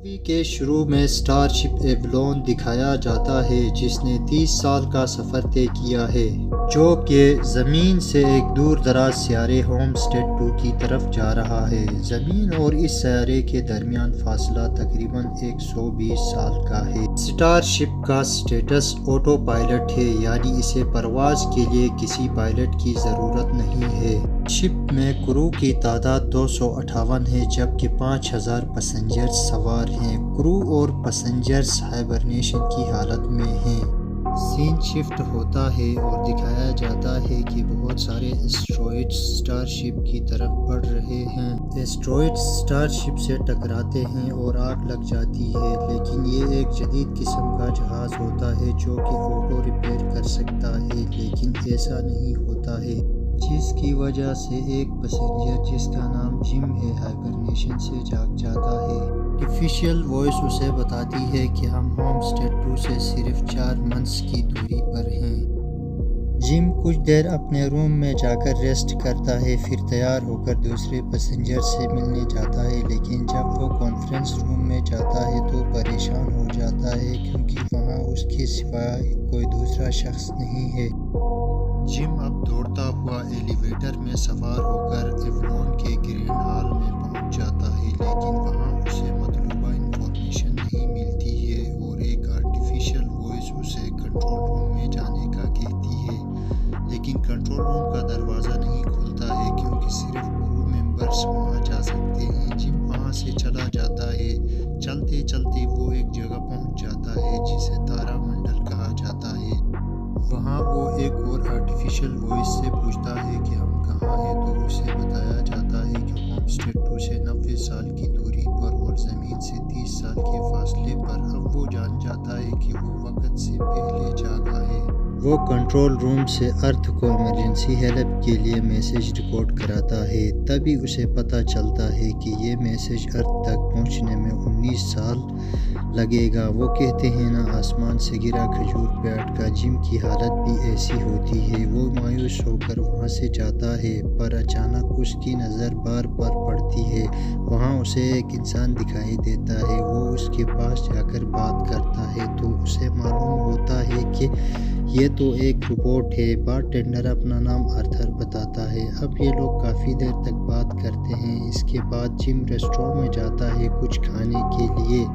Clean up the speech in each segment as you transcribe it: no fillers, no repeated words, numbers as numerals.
Movie के शुरू में स्टारशिप एवलॉन दिखाया जाता है जिसने 30 साल का सफ़र तय किया है जो कि ज़मीन से एक दूर दराज सियारे होमस्टेड 2 की तरफ जा रहा है। ज़मीन और इस सियारे के दरमियान फासला तकरीबन 120 साल का है। स्टारशिप का स्टेटस ऑटो पायलट है, यानी इसे परवाज़ के लिए किसी पायलट की ज़रूरत नहीं है। शिप में क्रू की तादाद 258 है जबकि 5000 पैसेंजर्स सवार हैं। क्रू और पैसेंजर्स हाइबरनेशन की हालत में हैं। सीन शिफ्ट होता है और दिखाया जाता है कि बहुत सारे एस्टेरॉयड्स स्टारशिप की तरफ बढ़ रहे हैं। एस्टेरॉयड्स स्टारशिप से टकराते हैं और आग लग जाती है, लेकिन ये एक जदीद किस्म का जहाज़ होता है जो कि ऑटो रिपेयर कर सकता है, लेकिन ऐसा नहीं होता है, जिसकी वजह से एक पैसेंजर जिसका नाम जिम है हाइबरनेशन से जाग जाता है। आर्टिफिशियल वॉइस उसे बताती है कि हम होमस्टेड 2 से सिर्फ 4 मंथ्स की दूरी पर हैं। जिम कुछ देर अपने रूम में जाकर रेस्ट करता है, फिर तैयार होकर दूसरे पैसेंजर से मिलने जाता है, लेकिन जब वो कॉन्फ्रेंस रूम में जाता है तो परेशान हो जाता है क्योंकि वहाँ उसके सिवाय कोई दूसरा शख्स नहीं है। जिम अब दौड़ता हुआ एलिवेटर में सवार होकर एवलॉन के ग्रैंड हॉल में पहुंच जाता है, लेकिन वहां उसे मतलूबा इंफॉर्मेशन नहीं मिलती है और एक आर्टिफिशियल वॉइस उसे कंट्रोल रूम में जाने का कहती है, लेकिन कंट्रोल रूम का दरवाज़ा नहीं खुलता है क्योंकि सिर्फ क्रू मेंबर्स वहां जा सकते हैं। जिम वहां से चला जाता है। चलते चलते वो एक जगह पहुंच जाता है जिसे तारामंडल कहा जाता है। वहाँ वो एक और आर्टिफिशियल वॉइस से पूछता है कि हम कहाँ हैं, तो उसे बताया जाता है कि होमस्टेड 2 से 90 साल की दूरी पर और ज़मीन से 30 साल के फासले पर। अब वो जान जाता है कि वो वक्त से पहले जागा है। वो कंट्रोल रूम से अर्थ को इमरजेंसी हेल्प के लिए मैसेज रिकॉर्ड कराता है। तभी उसे पता चलता है कि ये मैसेज अर्थ तक पहुंचने में 19 साल लगेगा। वो कहते हैं ना आसमान से गिरा खजूर पे अटका। जिम की हालत भी ऐसी होती है। वो मायूस होकर वहाँ से जाता है, पर अचानक उसकी नज़र बार बार पड़ती है। वहाँ उसे एक इंसान दिखाई देता है। वो उसके पास जाकर बात करता है तो उसे मालूम होता है कि ये तो एक रोबोट है। बारटेंडर अपना नाम आर्थर बताता है। अब ये लोग काफ़ी देर तक बात करते हैं। इसके बाद जिम रेस्टोरेंट में जाता है कुछ खाने के लिए,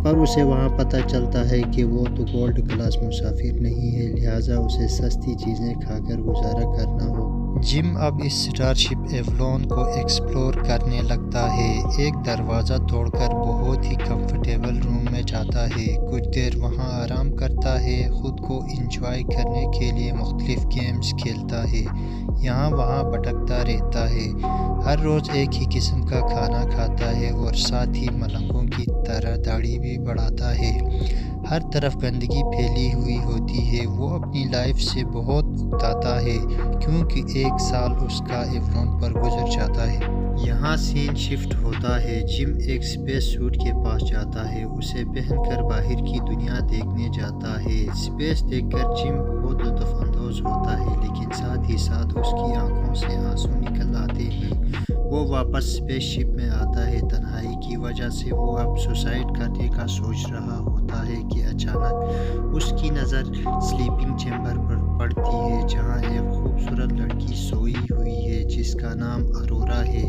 पर उसे वहाँ पता चलता है कि वो तो गोल्ड क्लास मुसाफिर नहीं है, लिहाजा उसे सस्ती चीज़ें खाकर गुजारा करना होगा। जिम अब इस स्टारशिप एवलॉन को एक्सप्लोर करने लगता है। एक दरवाज़ा तोड़कर बहुत ही कंफर्टेबल रूम में जाता है। कुछ देर वहाँ आराम करता है। ख़ुद को इंजॉय करने के लिए मुख्तलिफ गेम्स खेलता है, यहाँ वहाँ भटकता रहता है। हर रोज़ एक ही किस्म का खाना खाता है और साथ ही मलंगों की तरह दाढ़ी भी बढ़ाता है। हर तरफ गंदगी फैली हुई होती है। वो अपनी लाइफ से बहुत उकताता है क्योंकि 1 साल उसका एवलॉन पर गुजर जाता है। यहाँ सीन शिफ्ट होता है। जिम एक स्पेस सूट के पास जाता है, उसे पहनकर बाहर की दुनिया देखने जाता है। स्पेस देखकर जिम बहुत लुत्फ़अंदोज़ होता है, लेकिन साथ ही साथ उसकी आंखों से आंसू निकल आते हैं। वो वापस स्पेसशिप में आता है। तन्हाई की वजह से वो अब सुसाइड करने का सोच रहा होता है कि अचानक उसकी नज़र स्लीपिंग चैम्बर पर पड़ती है जहाँ एक खूबसूरत लड़की सोई हुई है जिसका नाम अरोरा है।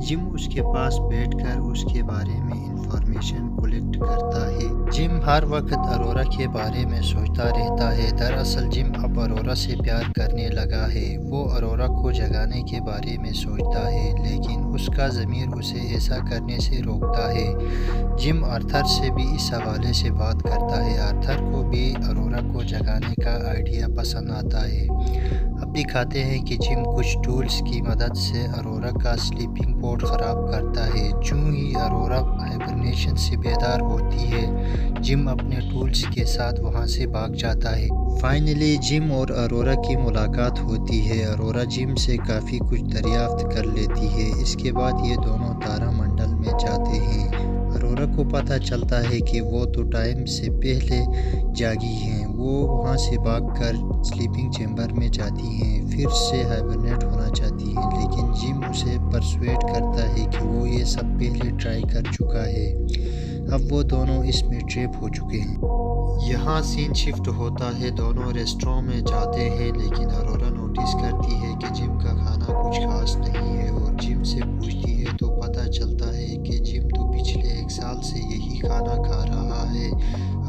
जिम उसके पास बैठकर उसके बारे में इंफॉर्मेशन कलेक्ट करता है। जिम हर वक्त अरोरा के बारे में सोचता रहता है। दरअसल जिम अब अरोरा से प्यार करने लगा है। वो अरोरा को जगाने के बारे में सोचता है, लेकिन उसका ज़मीर उसे ऐसा करने से रोकता है। जिम आर्थर से भी इस हवाले से बात करता है। आर्थर को भी अरोरा को जगाने का आइडिया पसंद आता है। अब दिखाते हैं कि जिम कुछ टूल्स की मदद से अरोरा का स्लीपिंग पोड ख़राब करता है। जो ही अरोरा हाइबरनेशन से बेदार होती है, जिम अपने टूल्स के साथ वहां से भाग जाता है। फाइनली जिम और अरोरा की मुलाकात होती है। अरोरा जिम से काफ़ी कुछ दरियाफ्त कर लेती है। इसके बाद ये दोनों तारामंडल में जाते हैं। अरोरा को पता चलता है कि वो तो टाइम से पहले जागी हैं। वो वहाँ से भागकर स्लीपिंग चैम्बर में जाती हैं, फिर से हाइबरनेट होना चाहती हैं, लेकिन जिम उसे परसुएड करता है कि वो ये सब पहले ट्राई कर चुका है। اب وہ دونوں اس میں ٹریپ ہو چکے ہیں۔ یہاں سین شفٹ ہوتا ہے، دونوں ریسٹوران میں جاتے ہیں، لیکن ارورا نوٹس کرتی ہے کہ جم کا کھانا کچھ خاص نہیں ہے اور جم سے پوچھتی ہے تو پتہ چلتا ہے کہ جم تو پچھلے 1 سال سے یہی کھانا کھا رہا ہے۔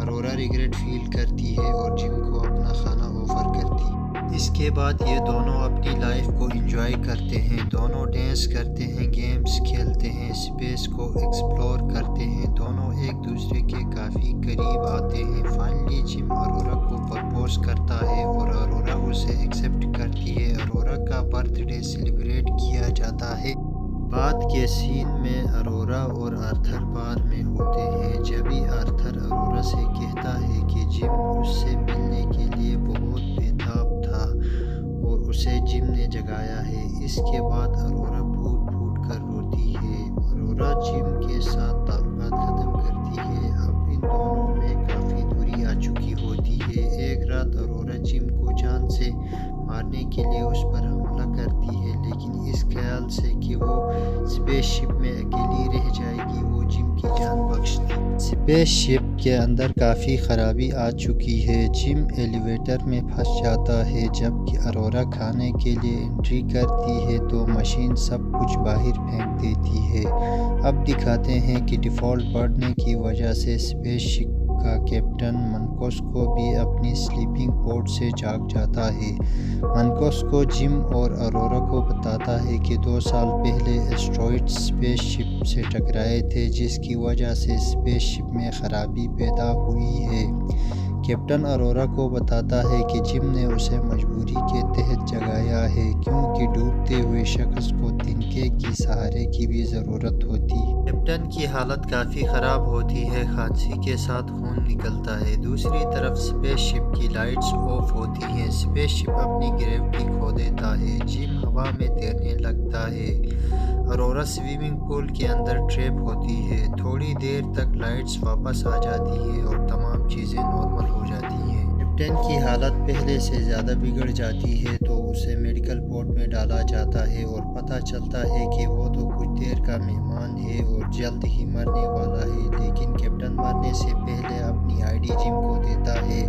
ارورا ریگریٹ فیل کرتی ہے اور جم کو اپنا کھانا آفر کرتی ہے۔ اس کے بعد یہ دونوں اپنی لائف کو انجوائے کرتے ہیں، دونوں ڈانس کرتے ہیں، گیمز کھیلتے ہیں، اسپیس کو ایکسپلور کرتے ہیں، دونوں ایک دوسرے کے کافی قریب آتے ہیں۔ فائنلی جم ارورا کو پرپوز کرتا ہے اور ارورا اسے ایکسیپٹ کرتی ہے۔ ارورا کا برتھ ڈے سیلیبریٹ کیا جاتا ہے۔ بعد کے سین میں ارورا اور آرتھر بار میں ہوتے ہیں، جبھی آرتھر ارورا سے کہتا ہے کہ جم اس سے ملنے کے لیے بہت بےتاب تھا اور اسے جم نے جگایا ہے۔ اس کے بعد ارورا پھوٹ پھوٹ کر روتی ہے۔ ارورا جم کے ساتھ تعلقات ختم کرتی ہے۔ اب ان دونوں میں کافی دوری آ چکی ہوتی ہے۔ ایک رات ارورا جم کو جان سے مارنے کے لیے اس پر حملہ کرتی ہے، لیکن اس خیال سے کہ وہ اسپیس شپ میں اکیلی رہ جائے گی وہ جم کی جان بخشتی ہے۔ اسپیس شپ کے اندر کافی خرابی آ چکی ہے۔ جم ایلیویٹر میں پھنس جاتا ہے، جبکہ ارورا کھانے کے لیے انٹری کرتی ہے تو مشین سب کچھ باہر پھینک دیتی ہے۔ اب دکھاتے ہیں کہ ڈیفالٹ بڑھنے کی وجہ سے اسپیس شپ کا کیپٹن منکوسکو بھی اپنی سلیپنگ پوڈ سے جاگ جاتا ہے۔ منکوسکو جم اور ارورا کو بتاتا ہے کہ 2 سال پہلے ایسٹرائڈز اسپیس شپ سے ٹکرائے تھے، جس کی وجہ سے اسپیس شپ میں خرابی پیدا ہوئی ہے۔ کیپٹن ارورا کو بتاتا ہے کہ جم نے اسے مجبوری کے تحت جگایا ہے، کیونکہ ڈوبتے ہوئے شخص کو تنکے کی سہارے کی بھی ضرورت ہوتی ہے۔ کیپٹن کی حالت کافی خراب ہوتی ہے، کھانسی کے ساتھ خون نکلتا ہے۔ دوسری طرف اسپیس شپ کی لائٹس آف ہوتی ہیں، اسپیس شپ اپنی گریوٹی کھو دیتا ہے، جم ہوا میں تیرنے لگتا ہے۔ ارورا سوئمنگ پول کے اندر ٹریپ ہوتی ہے۔ تھوڑی دیر تک لائٹس واپس آ جاتی ہیں اور تمام چیزیں نارمل ہو جاتی ہیں۔ کیپٹن کی حالت پہلے سے زیادہ بگڑ جاتی ہے تو اسے میڈیکل پورٹ میں ڈالا جاتا ہے اور پتہ چلتا ہے کہ وہ تو کچھ دیر کا مہمان ہے اور جلد ہی مرنے والا ہے، لیکن کیپٹن مرنے سے پہلے اپنی آئی ڈی جم کو دیتا ہے۔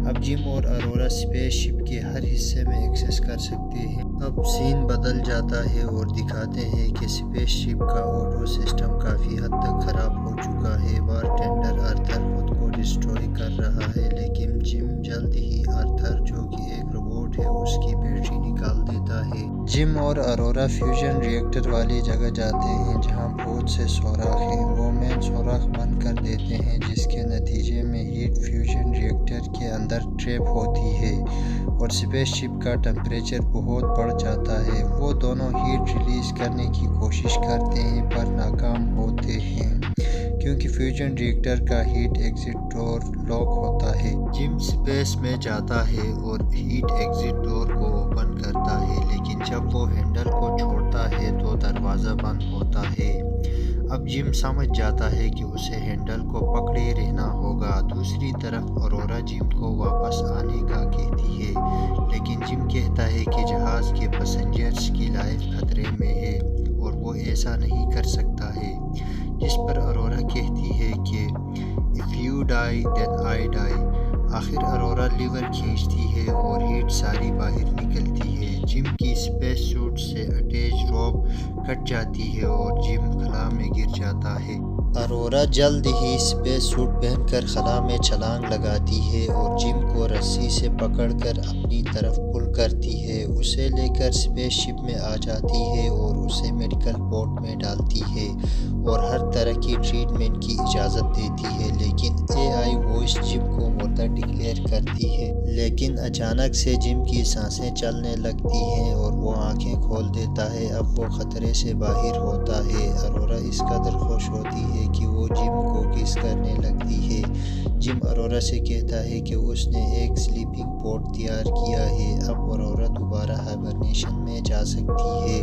اب جم اور ارورا اسپیس شپ کے ہر حصے میں ایکسیس کر سکتے ہیں۔ اب سین بدل جاتا ہے اور دکھاتے ہیں کہ اسپیس شپ کا آٹو سسٹم کافی حد تک خراب ہو چکا ہے۔ بارٹینڈر آرتھر خود کو ڈسٹروائے کر رہا ہے، لیکن جم جلد ہی آرتھر جو کہ ایک روبوٹ ہے اس کی بیٹری نکال دیتا ہے۔ جم اور ارورا فیوژن ری ایکٹر والی جگہ جاتے ہیں جہاں بہت سے سوراخ ہیں۔ وہ مین سوراخ بند کر دیتے ہیں، جس کے نتیجے میں ہیٹ فیوژن ری ایکٹر کے اندر ٹریپ ہوتی ہے اور اسپیس شپ کا ٹمپریچر بہت بڑھ جاتا ہے۔ وہ دونوں ہیٹ ریلیز کرنے کی کوشش کرتے ہیں پر ناکام ہوتے ہیں، کیونکہ فیوژن ری ایکٹر کا ہیٹ ایگزٹ ڈور لاک ہوتا ہے۔ جم اسپیس میں جاتا ہے اور ہیٹ ایگزٹ ڈور کو اوپن کرتا ہے، لیکن جب وہ ہینڈل کو چھوڑتا ہے تو دروازہ بند ہوتا ہے۔ اب جم سمجھ جاتا ہے کہ اسے ہینڈل کو پکڑے رہنا ہوگا۔ دوسری طرف ارورا جم کو واپس آنے کا کہتی ہے، لیکن جم کہتا ہے کہ جہاز کے پیسنجرز کی لائف خطرے میں ہے اور وہ ایسا نہیں کر سکتا ہے، جس پر ارورا کہتی ہے کہ "If you die, then I die"۔ آخر ارورا لیور کھینچتی ہے اور ہیٹ ساری باہر نکلتی ہے۔ جم کی اسپیس سوٹ سے اٹیچ روپ کٹ جاتی ہے اور جم خلا میں گر جاتا ہے۔ ارورا جلد ہی اسپیس سوٹ پہن کر خلا میں چھلانگ لگاتی ہے اور جم کو رسی سے پکڑ کر اپنی طرف پل کرتی ہے، اسے لے کر اسپیس شپ میں آ جاتی ہے اور اسے میڈیکل پورٹ میں ڈالتی ہے اور ہر طرح کی ٹریٹمنٹ کی اجازت دیتی ہے، لیکن اے آئی وائس جم کو مردہ ڈکلیئر کرتی ہے۔ لیکن اچانک سے جم کی سانسیں چلنے لگتی ہیں اور وہ آنکھیں کھول دیتا ہے۔ اب وہ خطرے سے باہر ہوتا ہے۔ ارورا اس قدر خوش ہوتی ہے کہ وہ جم کو کس کرنے لگتی ہے۔ جم ارورا سے کہتا ہے کہ اس نے ایک سلیپنگ پوڈ تیار کیا ہے، اب ارورا دوبارہ ہائبرنیشن میں جا سکتی ہے،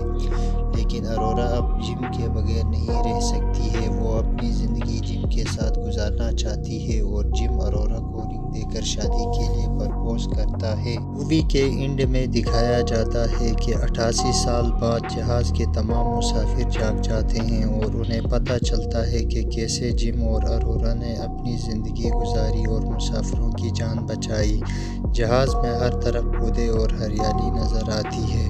لیکن ارورا اب جم کے بغیر نہیں رہ سکتی ہے۔ وہ اپنی زندگی جم کے ساتھ گزار گزارنا چاہتی ہے اور جم اروڑا کو رنگ دے کر شادی کے لیے پرپوز کرتا ہے۔ مووی کے اینڈ میں دکھایا جاتا ہے کہ 88 سال بعد جہاز کے تمام مسافر جاگ جاتے ہیں اور انہیں پتہ چلتا ہے کہ کیسے جم اور اروڑا نے اپنی زندگی گزاری اور مسافروں کی جان بچائی۔ جہاز میں ہر طرف پودے اور ہریالی نظر آتی ہے۔